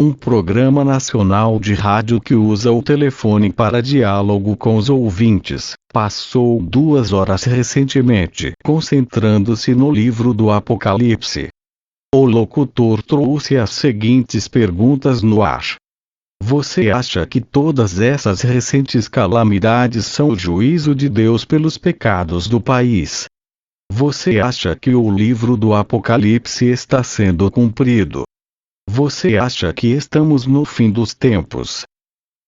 um programa nacional de rádio que usa o telefone para diálogo com os ouvintes, passou 2 horas recentemente concentrando-se no livro do Apocalipse. O locutor trouxe as seguintes perguntas no ar. Você acha que todas essas recentes calamidades são o juízo de Deus pelos pecados do país? Você acha que o livro do Apocalipse está sendo cumprido? Você acha que estamos no fim dos tempos?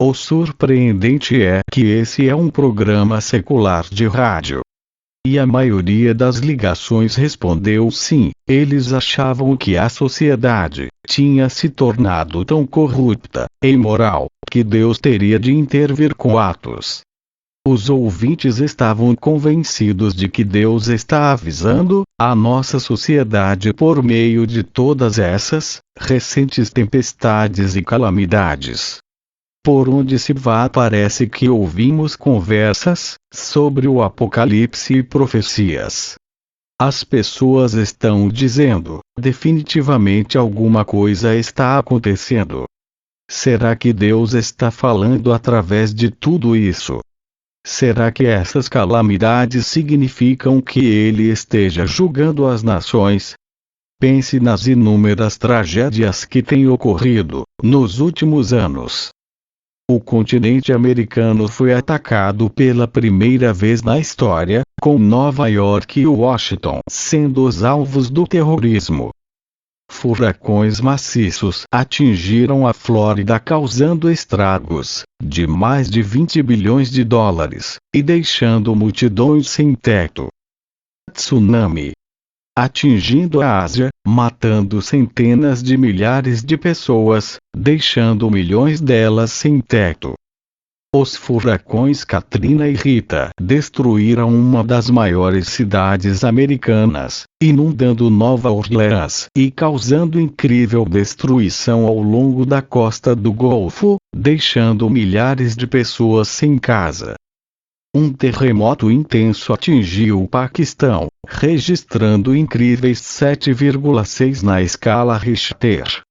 O surpreendente é que esse é um programa secular de rádio. E a maioria das ligações respondeu sim. Eles achavam que a sociedade tinha se tornado tão corrupta e imoral que Deus teria de intervir com atos. Os ouvintes estavam convencidos de que Deus está avisando a nossa sociedade por meio de todas essas recentes tempestades e calamidades. Por onde se vá parece que ouvimos conversas sobre o Apocalipse e profecias. As pessoas estão dizendo, definitivamente alguma coisa está acontecendo. Será que Deus está falando através de tudo isso? Será que essas calamidades significam que Ele esteja julgando as nações? Pense nas inúmeras tragédias que têm ocorrido nos últimos anos. O continente americano foi atacado pela primeira vez na história, com Nova York e Washington sendo os alvos do terrorismo. Furacões maciços atingiram a Flórida causando estragos de mais de 20 bilhões de dólares, e deixando multidões sem teto. Tsunami atingindo a Ásia, matando centenas de milhares de pessoas, deixando milhões delas sem teto. Os furacões Katrina e Rita destruíram uma das maiores cidades americanas, inundando Nova Orleans e causando incrível destruição ao longo da costa do Golfo, deixando milhares de pessoas sem casa. Um terremoto intenso atingiu o Paquistão, registrando incríveis 7,6 na escala Richter.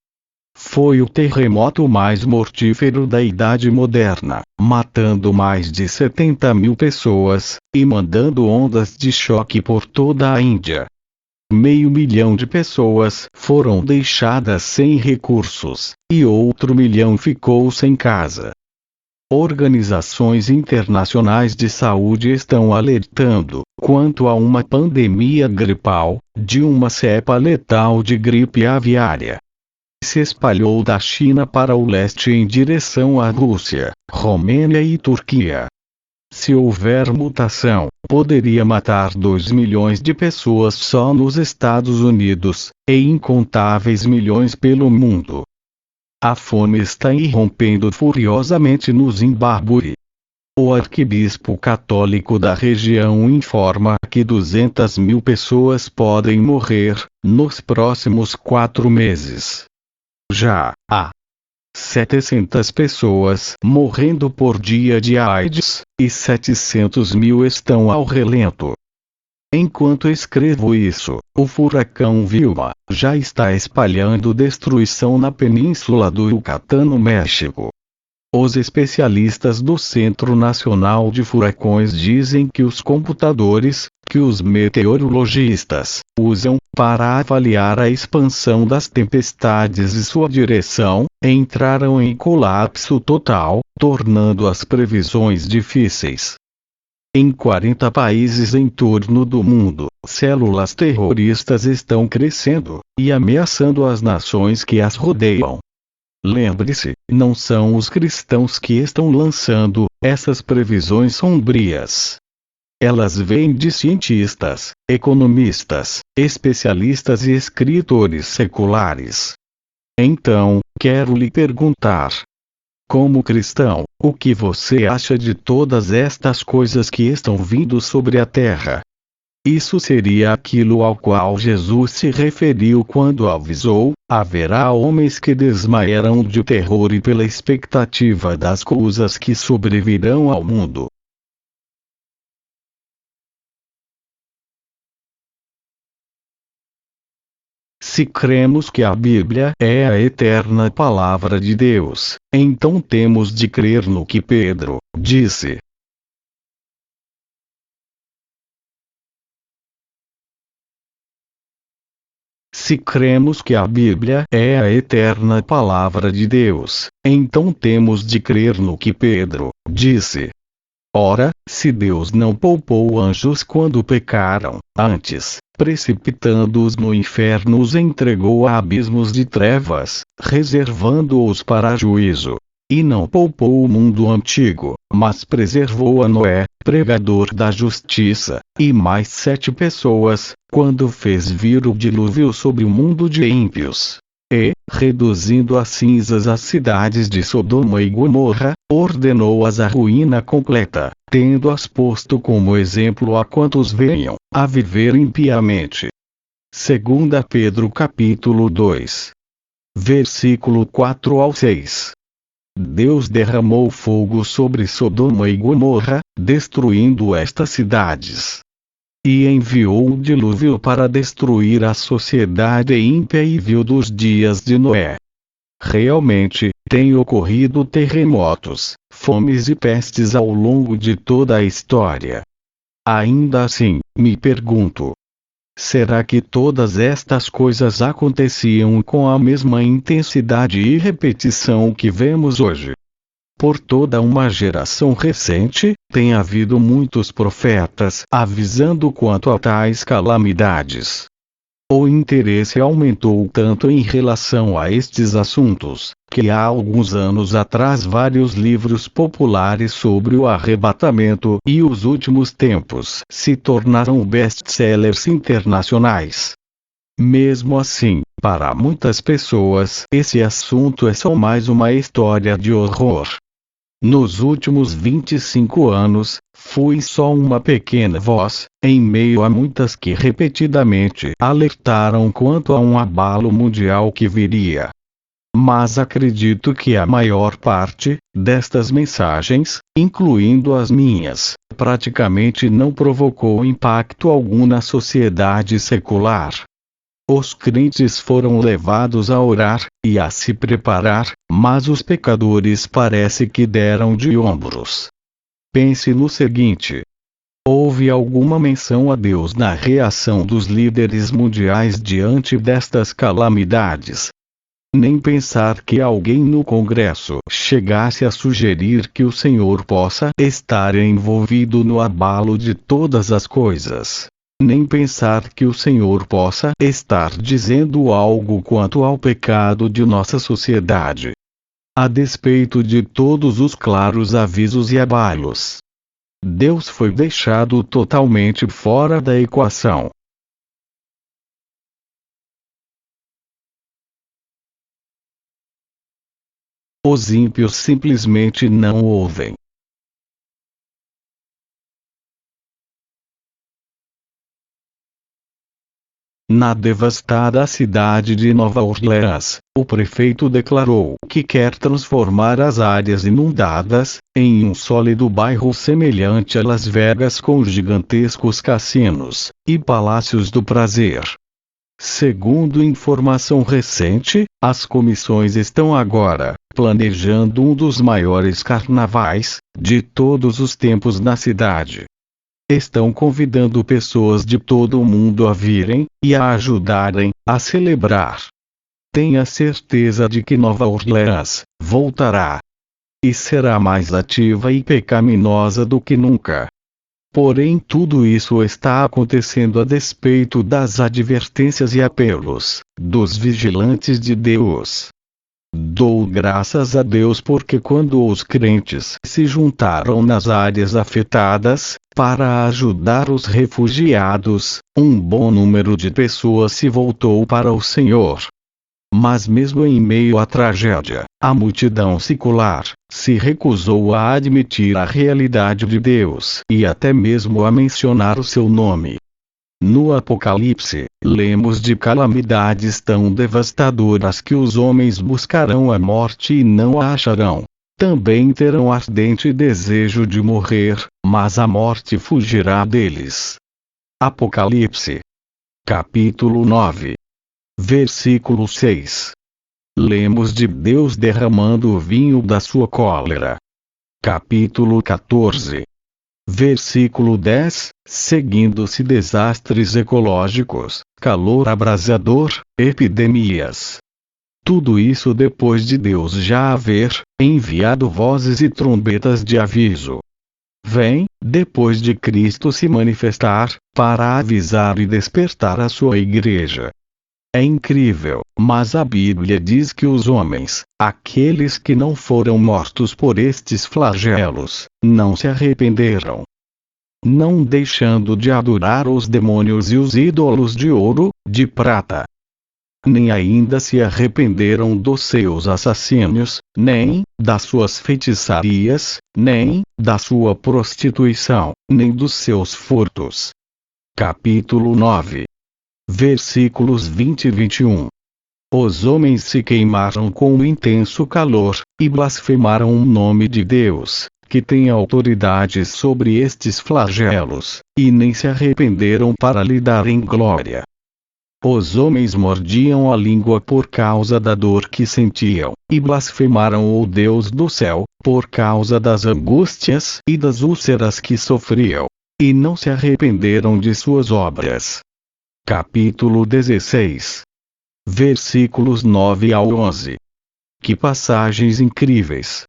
Foi o terremoto mais mortífero da Idade Moderna, matando mais de 70 mil pessoas, e mandando ondas de choque por toda a Índia. 500 mil de pessoas foram deixadas sem recursos, e outro 1 milhão ficou sem casa. Organizações internacionais de saúde estão alertando quanto a uma pandemia gripal, de uma cepa letal de gripe aviária. Se espalhou da China para o leste em direção à Rússia, Romênia e Turquia. Se houver mutação, poderia matar 2 milhões de pessoas só nos Estados Unidos, e incontáveis milhões pelo mundo. A fome está irrompendo furiosamente no Zimbábue. O arcebispo católico da região informa que 200 mil pessoas podem morrer nos próximos 4 meses. Já há 700 pessoas morrendo por dia de AIDS, e 700 mil estão ao relento. Enquanto escrevo isso, o furacão Vilma já está espalhando destruição na península do Yucatán, no México. Os especialistas do Centro Nacional de Furacões dizem que os computadores, que os meteorologistas usam para avaliar a expansão das tempestades e sua direção, entraram em colapso total, tornando as previsões difíceis. Em 40 países em torno do mundo, células terroristas estão crescendo e ameaçando as nações que as rodeiam. Lembre-se, não são os cristãos que estão lançando essas previsões sombrias. Elas vêm de cientistas, economistas, especialistas e escritores seculares. Então, quero lhe perguntar: como cristão, o que você acha de todas estas coisas que estão vindo sobre a terra? Isso seria aquilo ao qual Jesus se referiu quando avisou: haverá homens que desmaiarão de terror e pela expectativa das coisas que sobrevirão ao mundo. Se cremos que a Bíblia é a eterna palavra de Deus, então temos de crer no que Pedro disse. Se cremos que a Bíblia é a eterna palavra de Deus, então temos de crer no que Pedro disse. Ora, se Deus não poupou anjos quando pecaram, antes, precipitando-os no inferno, os entregou a abismos de trevas, reservando-os para juízo. E não poupou o mundo antigo, mas preservou a Noé, pregador da justiça, e mais 7 pessoas, quando fez vir o dilúvio sobre o mundo de ímpios. E, reduzindo a cinzas as cidades de Sodoma e Gomorra, ordenou-as à ruína completa, tendo-as posto como exemplo a quantos venham a viver impiamente. 2 Pedro capítulo 2. Versículo 4 ao 6. Deus derramou fogo sobre Sodoma e Gomorra, destruindo estas cidades. E enviou o dilúvio para destruir a sociedade ímpia e vil dos dias de Noé. Realmente, têm ocorrido terremotos, fomes e pestes ao longo de toda a história. Ainda assim, me pergunto: será que todas estas coisas aconteciam com a mesma intensidade e repetição que vemos hoje? Por toda uma geração recente, tem havido muitos profetas avisando quanto a tais calamidades. O interesse aumentou tanto em relação a estes assuntos, que há alguns anos atrás vários livros populares sobre o arrebatamento e os últimos tempos se tornaram best-sellers internacionais. Mesmo assim, para muitas pessoas, esse assunto é só mais uma história de horror. Nos últimos 25 anos, fui só uma pequena voz, em meio a muitas que repetidamente alertaram quanto a um abalo mundial que viria. Mas acredito que a maior parte destas mensagens, incluindo as minhas, praticamente não provocou impacto algum na sociedade secular. Os crentes foram levados a orar e a se preparar, mas os pecadores parece que deram de ombros. Pense no seguinte: houve alguma menção a Deus na reação dos líderes mundiais diante destas calamidades? Nem pensar que alguém no Congresso chegasse a sugerir que o Senhor possa estar envolvido no abalo de todas as coisas. Nem pensar que o Senhor possa estar dizendo algo quanto ao pecado de nossa sociedade. A despeito de todos os claros avisos e abalos, Deus foi deixado totalmente fora da equação. Os ímpios simplesmente não ouvem. Na devastada cidade de Nova Orleans, o prefeito declarou que quer transformar as áreas inundadas em um sólido bairro semelhante a Las Vegas com gigantescos cassinos e palácios do prazer. Segundo informação recente, as comissões estão agora planejando um dos maiores carnavais de todos os tempos na cidade. Estão convidando pessoas de todo o mundo a virem e a ajudarem a celebrar. Tenha certeza de que Nova Orleans voltará e será mais ativa e pecaminosa do que nunca. Porém, tudo isso está acontecendo a despeito das advertências e apelos dos vigilantes de Deus. Dou graças a Deus porque quando os crentes se juntaram nas áreas afetadas, para ajudar os refugiados, um bom número de pessoas se voltou para o Senhor. Mas mesmo em meio à tragédia, a multidão secular se recusou a admitir a realidade de Deus e até mesmo a mencionar o seu nome. No Apocalipse, lemos de calamidades tão devastadoras que os homens buscarão a morte e não a acharão. Também terão ardente desejo de morrer, mas a morte fugirá deles. Apocalipse capítulo 9. Versículo 6. Lemos de Deus derramando o vinho da sua cólera. Capítulo 14. Versículo 10. Seguindo-se desastres ecológicos, calor abrasador, epidemias. Tudo isso depois de Deus já haver enviado vozes e trombetas de aviso. Vem, depois de Cristo se manifestar, para avisar e despertar a sua igreja. É incrível, mas a Bíblia diz que os homens, aqueles que não foram mortos por estes flagelos, não se arrependeram. Não deixando de adorar os demônios e os ídolos de ouro, de prata. Nem ainda se arrependeram dos seus assassínios, nem das suas feitiçarias, nem da sua prostituição, nem dos seus furtos. Capítulo 9. Versículos 20 e 21. Os homens se queimaram com o intenso calor, e blasfemaram o nome de Deus, que tem autoridade sobre estes flagelos, e nem se arrependeram para lhe darem glória. Os homens mordiam a língua por causa da dor que sentiam, e blasfemaram o Deus do céu, por causa das angústias e das úlceras que sofriam, e não se arrependeram de suas obras. Capítulo 16. Versículos 9 ao 11. Que passagens incríveis!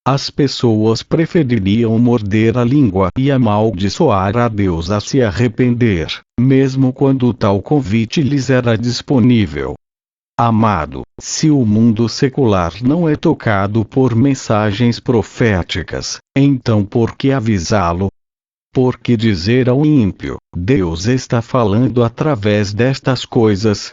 As pessoas prefeririam morder a língua e amaldiçoar a Deus a se arrepender, mesmo quando tal convite lhes era disponível. Amado, se o mundo secular não é tocado por mensagens proféticas, então por que avisá-lo? Por que dizer ao ímpio, Deus está falando através destas coisas?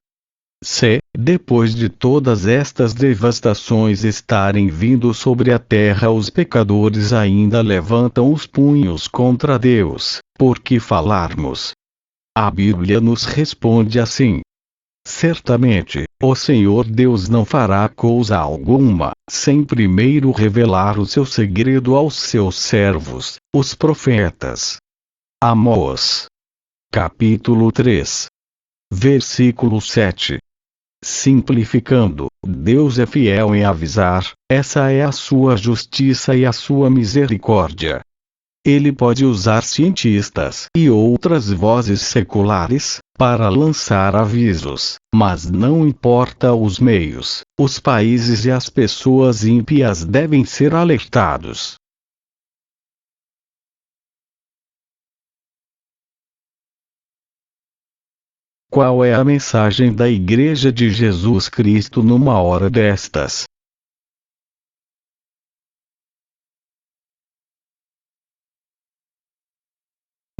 Se, depois de todas estas devastações estarem vindo sobre a terra, os pecadores ainda levantam os punhos contra Deus, por que falarmos? A Bíblia nos responde assim: certamente, o Senhor Deus não fará coisa alguma, sem primeiro revelar o seu segredo aos seus servos, os profetas. Amós. Capítulo 3. Versículo 7. Simplificando, Deus é fiel em avisar, essa é a sua justiça e a sua misericórdia. Ele pode usar cientistas e outras vozes seculares para lançar avisos, mas não importa os meios, os países e as pessoas ímpias devem ser alertados. Qual é a mensagem da Igreja de Jesus Cristo numa hora destas?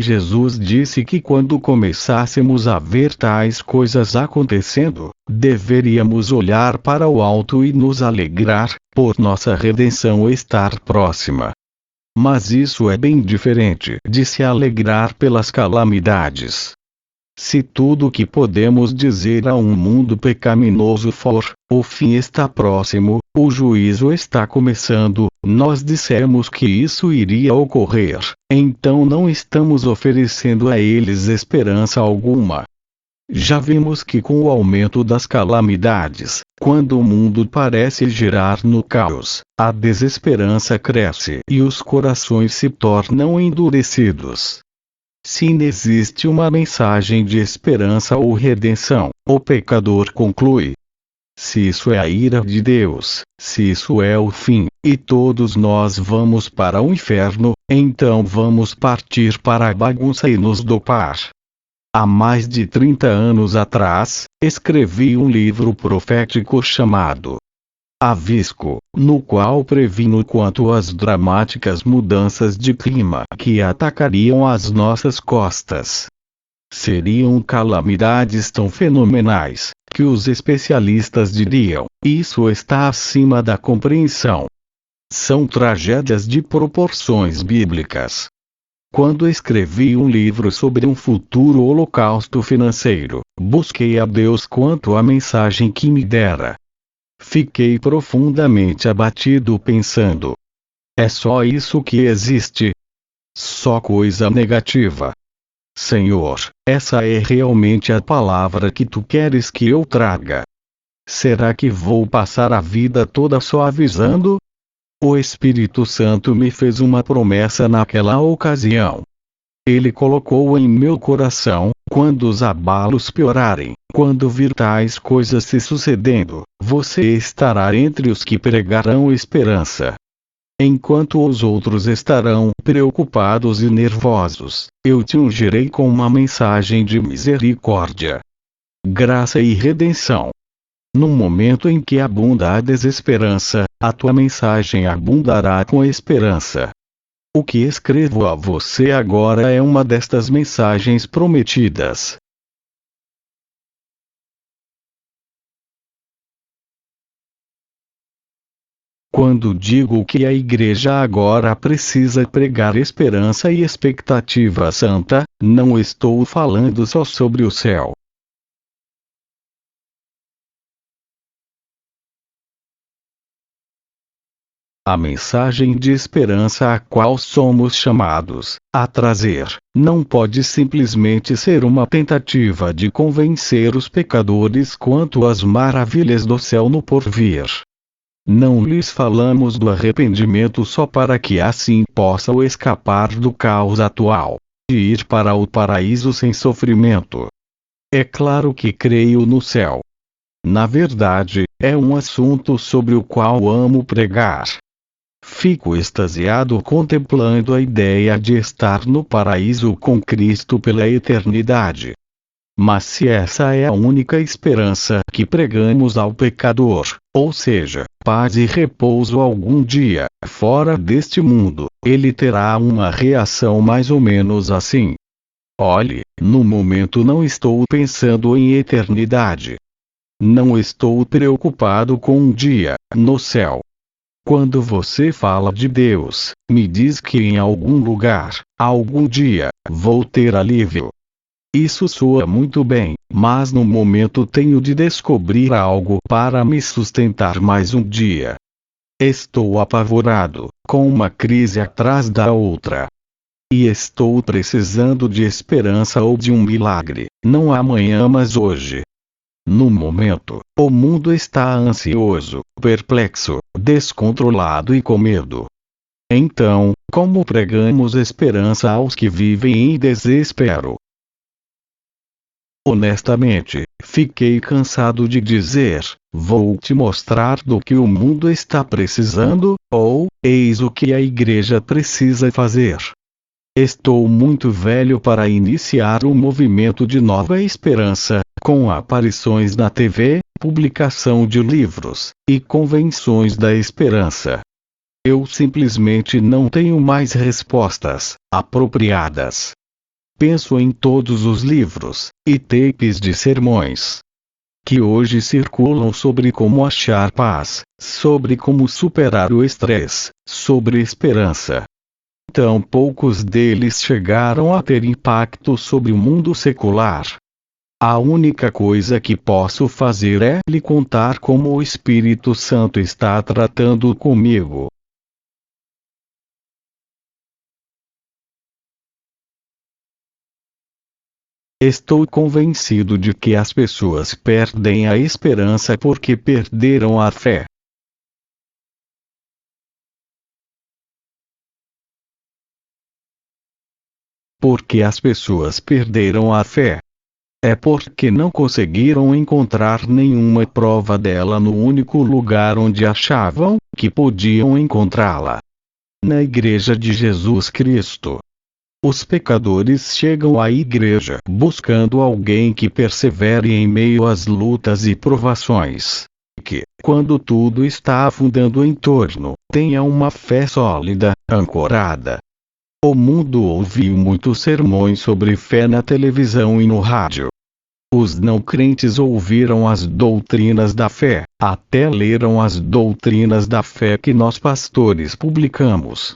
Jesus disse que quando começássemos a ver tais coisas acontecendo, deveríamos olhar para o alto e nos alegrar, por nossa redenção estar próxima. Mas isso é bem diferente de se alegrar pelas calamidades. Se tudo o que podemos dizer a um mundo pecaminoso for, o fim está próximo, o juízo está começando, nós dissemos que isso iria ocorrer, então não estamos oferecendo a eles esperança alguma. Já vimos que com o aumento das calamidades, quando o mundo parece girar no caos, a desesperança cresce e os corações se tornam endurecidos. Se inexiste uma mensagem de esperança ou redenção, o pecador conclui: se isso é a ira de Deus, se isso é o fim, e todos nós vamos para o inferno, então vamos partir para a bagunça e nos dopar. Há mais de 30 anos atrás, escrevi um livro profético chamado Avisco, no qual previno quanto às dramáticas mudanças de clima que atacariam as nossas costas. Seriam calamidades tão fenomenais, que os especialistas diriam, isso está acima da compreensão. São tragédias de proporções bíblicas. Quando escrevi um livro sobre um futuro holocausto financeiro, busquei a Deus quanto à mensagem que me dera. Fiquei profundamente abatido pensando: é só isso que existe? Só coisa negativa. Senhor, essa é realmente a palavra que tu queres que eu traga? Será que vou passar a vida toda só avisando? O Espírito Santo me fez uma promessa naquela ocasião. Ele colocou em meu coração: quando os abalos piorarem, quando vir tais coisas se sucedendo, você estará entre os que pregarão esperança. Enquanto os outros estarão preocupados e nervosos, eu te ungirei com uma mensagem de misericórdia, graça e redenção. No momento em que abunda a desesperança, a tua mensagem abundará com esperança. O que escrevo a você agora é uma destas mensagens prometidas. Quando digo que a igreja agora precisa pregar esperança e expectativa santa, não estou falando só sobre o céu. A mensagem de esperança a qual somos chamados a trazer, não pode simplesmente ser uma tentativa de convencer os pecadores quanto às maravilhas do céu no porvir. Não lhes falamos do arrependimento só para que assim possam escapar do caos atual e ir para o paraíso sem sofrimento. É claro que creio no céu. Na verdade, é um assunto sobre o qual amo pregar. Fico extasiado contemplando a ideia de estar no paraíso com Cristo pela eternidade. Mas se essa é a única esperança que pregamos ao pecador, ou seja, paz e repouso algum dia, fora deste mundo, ele terá uma reação mais ou menos assim: olhe, no momento não estou pensando em eternidade. Não estou preocupado com um dia, no céu. Quando você fala de Deus, me diz que em algum lugar, algum dia, vou ter alívio. Isso soa muito bem, mas no momento tenho de descobrir algo para me sustentar mais um dia. Estou apavorado, com uma crise atrás da outra. E estou precisando de esperança ou de um milagre, não amanhã mas hoje. No momento, o mundo está ansioso, perplexo, descontrolado e com medo. Então, como pregamos esperança aos que vivem em desespero? Honestamente, fiquei cansado de dizer: vou te mostrar do que o mundo está precisando, ou eis o que a igreja precisa fazer. Estou muito velho para iniciar um movimento de nova esperança, com aparições na TV, publicação de livros, e convenções da esperança. Eu simplesmente não tenho mais respostas apropriadas. Penso em todos os livros e tapes de sermões que hoje circulam sobre como achar paz, sobre como superar o estresse, sobre esperança. Tão poucos deles chegaram a ter impacto sobre o mundo secular. A única coisa que posso fazer é lhe contar como o Espírito Santo está tratando comigo. Estou convencido de que as pessoas perdem a esperança porque perderam a fé. Porque as pessoas perderam a fé. É porque não conseguiram encontrar nenhuma prova dela no único lugar onde achavam que podiam encontrá-la: na Igreja de Jesus Cristo. Os pecadores chegam à igreja buscando alguém que persevere em meio às lutas e provações. Que, quando tudo está afundando em torno, tenha uma fé sólida, ancorada. O mundo ouviu muitos sermões sobre fé na televisão e no rádio. Os não crentes ouviram as doutrinas da fé, até leram as doutrinas da fé que nós pastores publicamos.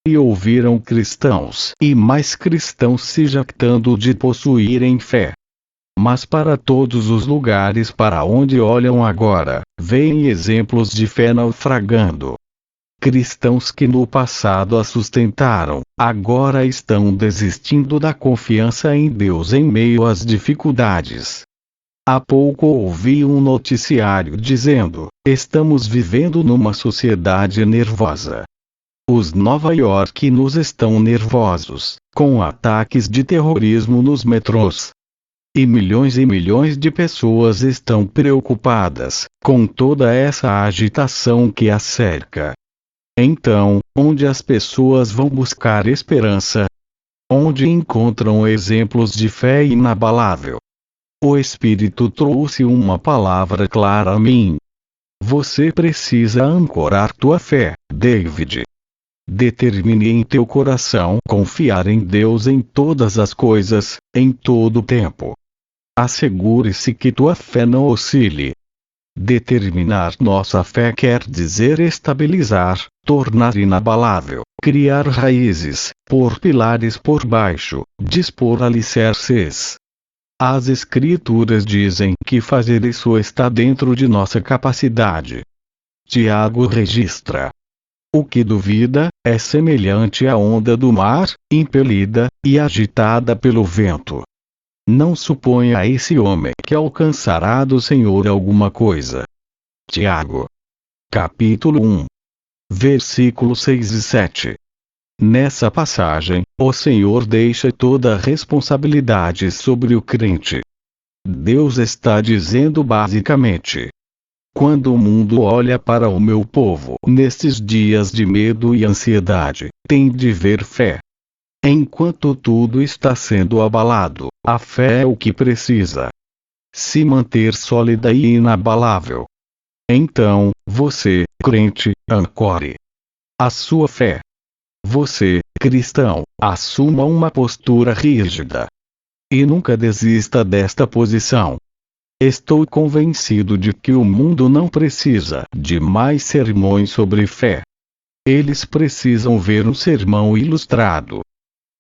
E ouviram cristãos e mais cristãos se jactando de possuírem fé. Mas para todos os lugares para onde olham agora, veem exemplos de fé naufragando. Cristãos que no passado a sustentaram, agora estão desistindo da confiança em Deus em meio às dificuldades. Há pouco ouvi um noticiário dizendo: estamos vivendo numa sociedade nervosa. Os nova-iorquinos estão nervosos, com ataques de terrorismo nos metrôs. E milhões de pessoas estão preocupadas, com toda essa agitação que a cerca. Então, onde as pessoas vão buscar esperança? Onde encontram exemplos de fé inabalável? O Espírito trouxe uma palavra clara a mim. Você precisa ancorar tua fé, David. Determine em teu coração confiar em Deus em todas as coisas, em todo o tempo. Assegure-se que tua fé não oscile. Determinar nossa fé quer dizer estabilizar, tornar inabalável, criar raízes, pôr pilares por baixo, dispor alicerces. As Escrituras dizem que fazer isso está dentro de nossa capacidade. Tiago registra: o que duvida, é semelhante à onda do mar, impelida e agitada pelo vento. Não suponha esse homem que alcançará do Senhor alguma coisa. Tiago, capítulo 1, versículos 6 e 7. Nessa passagem, o Senhor deixa toda a responsabilidade sobre o crente. Deus está dizendo basicamente: quando o mundo olha para o meu povo nestes dias de medo e ansiedade, tem de ver fé. Enquanto tudo está sendo abalado, a fé é o que precisa se manter sólida e inabalável. Então, você, crente, ancore a sua fé. Você, cristão, assuma uma postura rígida. E nunca desista desta posição. Estou convencido de que o mundo não precisa de mais sermões sobre fé. Eles precisam ver um sermão ilustrado.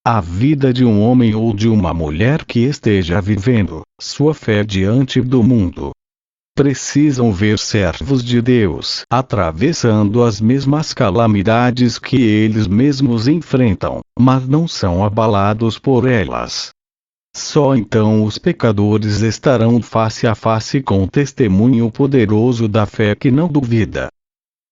A vida de um homem ou de uma mulher que esteja vivendo sua fé diante do mundo. Precisam ver servos de Deus atravessando as mesmas calamidades que eles mesmos enfrentam, mas não são abalados por elas. Só então os pecadores estarão face a face com o testemunho poderoso da fé que não duvida.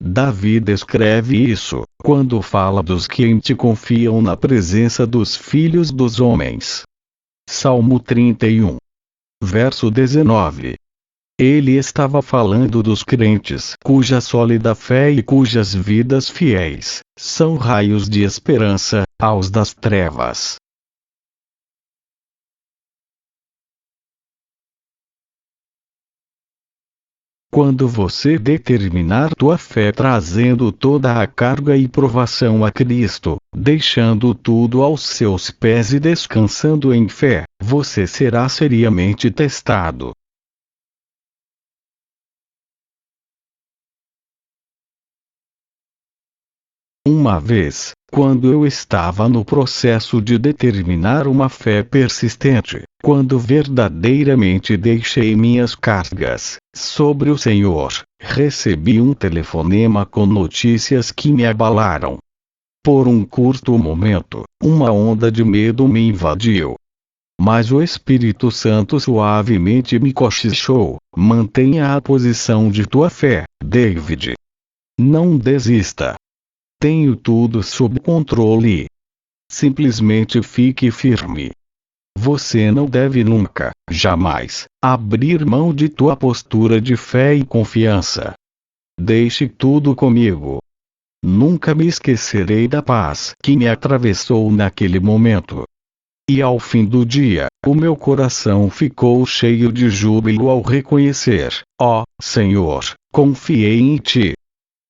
Davi descreve isso, quando fala dos que em ti confiam na presença dos filhos dos homens. Salmo 31. Verso 19. Ele estava falando dos crentes cuja sólida fé e cujas vidas fiéis são raios de esperança aos das trevas. Quando você determinar tua fé trazendo toda a carga e provação a Cristo, deixando tudo aos seus pés e descansando em fé, você será seriamente testado. Uma vez, quando eu estava no processo de determinar uma fé persistente, quando verdadeiramente deixei minhas cargas sobre o Senhor, recebi um telefonema com notícias que me abalaram. Por um curto momento, uma onda de medo me invadiu. Mas o Espírito Santo suavemente me cochichou: mantenha a posição de tua fé, David. Não desista. Tenho tudo sob controle. Simplesmente fique firme. Você não deve nunca, jamais, abrir mão de tua postura de fé e confiança. Deixe tudo comigo. Nunca me esquecerei da paz que me atravessou naquele momento. E ao fim do dia, o meu coração ficou cheio de júbilo ao reconhecer: ó Senhor, confiei em ti.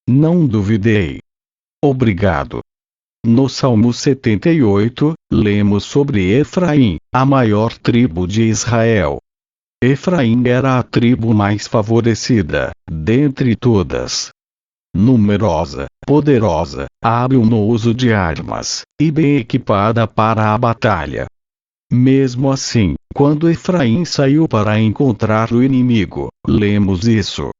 Não duvidei. Obrigado. No Salmo 78, lemos sobre Efraim, a maior tribo de Israel. Efraim era a tribo mais favorecida, dentre todas. Numerosa, poderosa, hábil no uso de armas, e bem equipada para a batalha. Mesmo assim, quando Efraim saiu para encontrar o inimigo, lemos isso: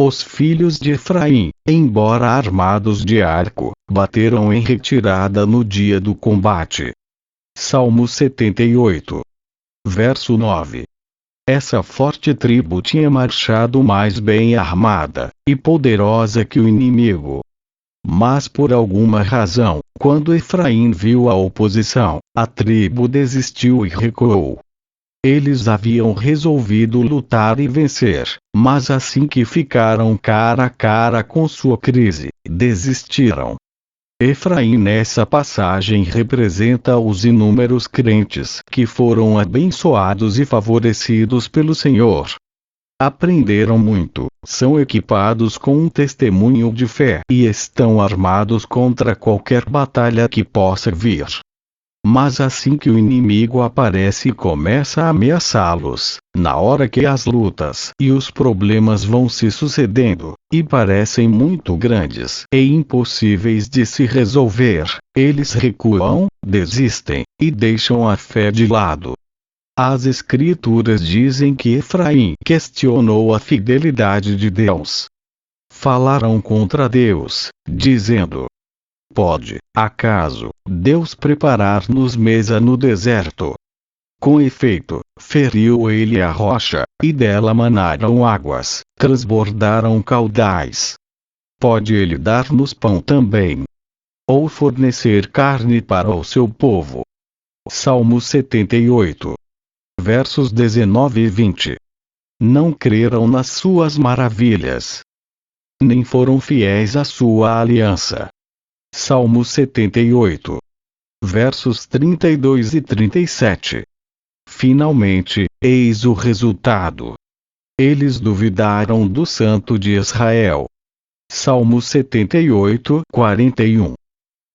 Os filhos de Efraim, embora armados de arco, bateram em retirada no dia do combate. Salmo 78. Verso 9. Essa forte tribo tinha marchado mais bem armada e poderosa que o inimigo. Mas por alguma razão, quando Efraim viu a oposição, a tribo desistiu e recuou. Eles haviam resolvido lutar e vencer, mas assim que ficaram cara a cara com sua crise, desistiram. Efraim nessa passagem representa os inúmeros crentes que foram abençoados e favorecidos pelo Senhor. Aprenderam muito, são equipados com um testemunho de fé e estão armados contra qualquer batalha que possa vir. Mas assim que o inimigo aparece e começa a ameaçá-los, na hora que as lutas e os problemas vão se sucedendo, e parecem muito grandes e impossíveis de se resolver, eles recuam, desistem, e deixam a fé de lado. As Escrituras dizem que Efraim questionou a fidelidade de Deus. Falaram contra Deus, dizendo: pode, acaso, Deus preparar-nos mesa no deserto? Com efeito, feriu ele a rocha, e dela manaram águas, transbordaram caudais. Pode ele dar-nos pão também? Ou fornecer carne para o seu povo? Salmo 78. Versos 19 e 20. Não creram nas suas maravilhas, nem foram fiéis à sua aliança. Salmo 78. Versos 32 e 37. Finalmente, eis o resultado. Eles duvidaram do Santo de Israel. Salmo 78, 41.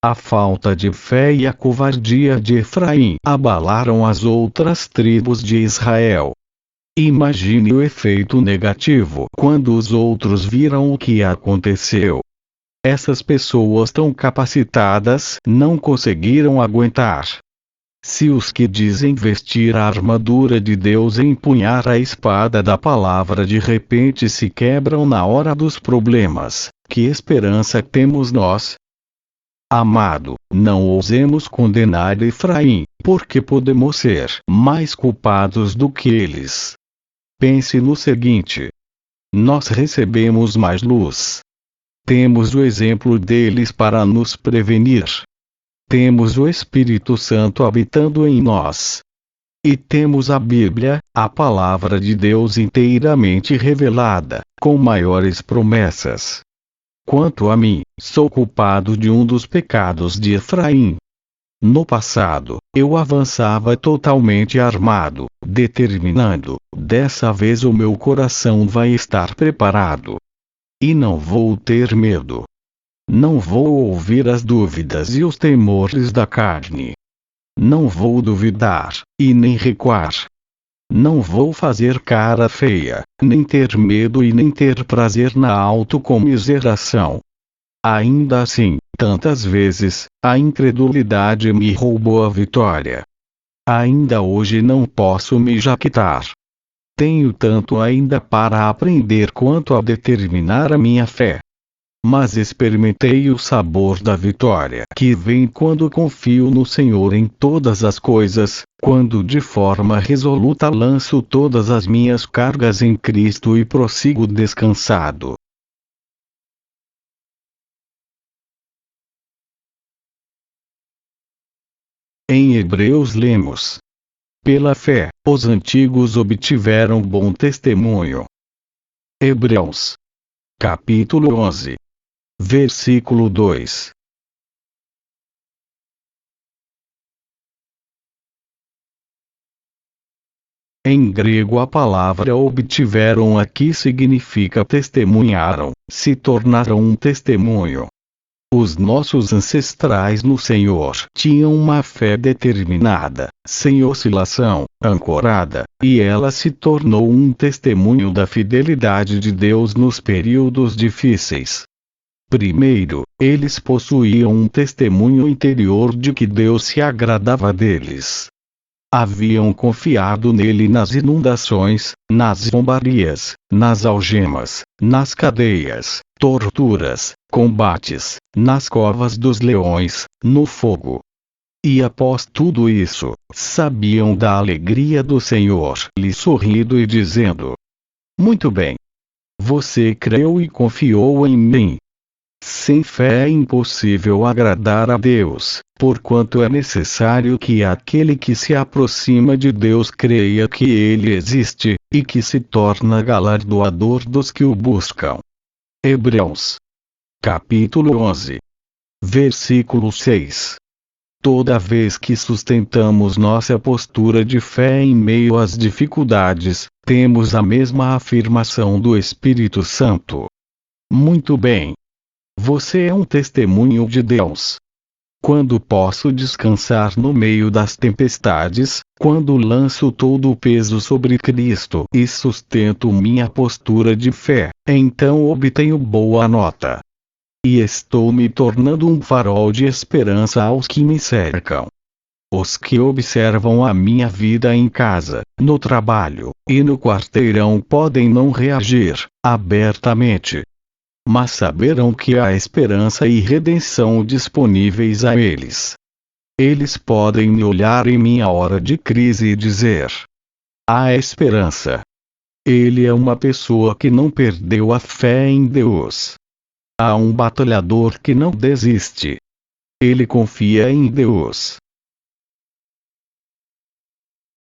A falta de fé e a covardia de Efraim abalaram as outras tribos de Israel. Imagine o efeito negativo quando os outros viram o que aconteceu. Essas pessoas tão capacitadas não conseguiram aguentar. Se os que dizem vestir a armadura de Deus e empunhar a espada da palavra de repente se quebram na hora dos problemas, que esperança temos nós? Amado, não ousemos condenar Efraim, porque podemos ser mais culpados do que eles. Pense no seguinte: nós recebemos mais luz. Temos o exemplo deles para nos prevenir. Temos o Espírito Santo habitando em nós. E temos a Bíblia, a palavra de Deus inteiramente revelada, com maiores promessas. Quanto a mim, sou culpado de um dos pecados de Efraim. No passado, eu avançava totalmente armado, determinando: dessa vez o meu coração vai estar preparado. E não vou ter medo. Não vou ouvir as dúvidas e os temores da carne. Não vou duvidar, e nem recuar. Não vou fazer cara feia, nem ter medo e nem ter prazer na autocomiseração. Ainda assim, tantas vezes, a incredulidade me roubou a vitória. Ainda hoje não posso me jactar. Tenho tanto ainda para aprender quanto a determinar a minha fé. Mas experimentei o sabor da vitória que vem quando confio no Senhor em todas as coisas, quando de forma resoluta lanço todas as minhas cargas em Cristo e prossigo descansado. Em Hebreus lemos: pela fé, os antigos obtiveram bom testemunho. Hebreus, capítulo 11. Versículo 2. Em grego a palavra obtiveram aqui significa testemunharam, se tornaram um testemunho. Os nossos ancestrais no Senhor tinham uma fé determinada, sem oscilação, ancorada, e ela se tornou um testemunho da fidelidade de Deus nos períodos difíceis. Primeiro, eles possuíam um testemunho interior de que Deus se agradava deles. Haviam confiado nele nas inundações, nas zombarias, nas algemas, nas cadeias, torturas, combates, nas covas dos leões, no fogo. E após tudo isso, sabiam da alegria do Senhor lhe sorrindo e dizendo: muito bem. Você creu e confiou em mim. Sem fé é impossível agradar a Deus, porquanto é necessário que aquele que se aproxima de Deus creia que Ele existe, e que se torna galardoador dos que o buscam. Hebreus. Capítulo 11. Versículo 6. Toda vez que sustentamos nossa postura de fé em meio às dificuldades, temos a mesma afirmação do Espírito Santo. Muito bem. Você é um testemunho de Deus. Quando posso descansar no meio das tempestades, quando lanço todo o peso sobre Cristo e sustento minha postura de fé, então obtenho boa nota. E estou me tornando um farol de esperança aos que me cercam. Os que observam a minha vida em casa, no trabalho e no quarteirão podem não reagir abertamente, mas saberão que há esperança e redenção disponíveis a eles. Eles podem me olhar em minha hora de crise e dizer: há esperança. Ele é uma pessoa que não perdeu a fé em Deus. Há um batalhador que não desiste. Ele confia em Deus.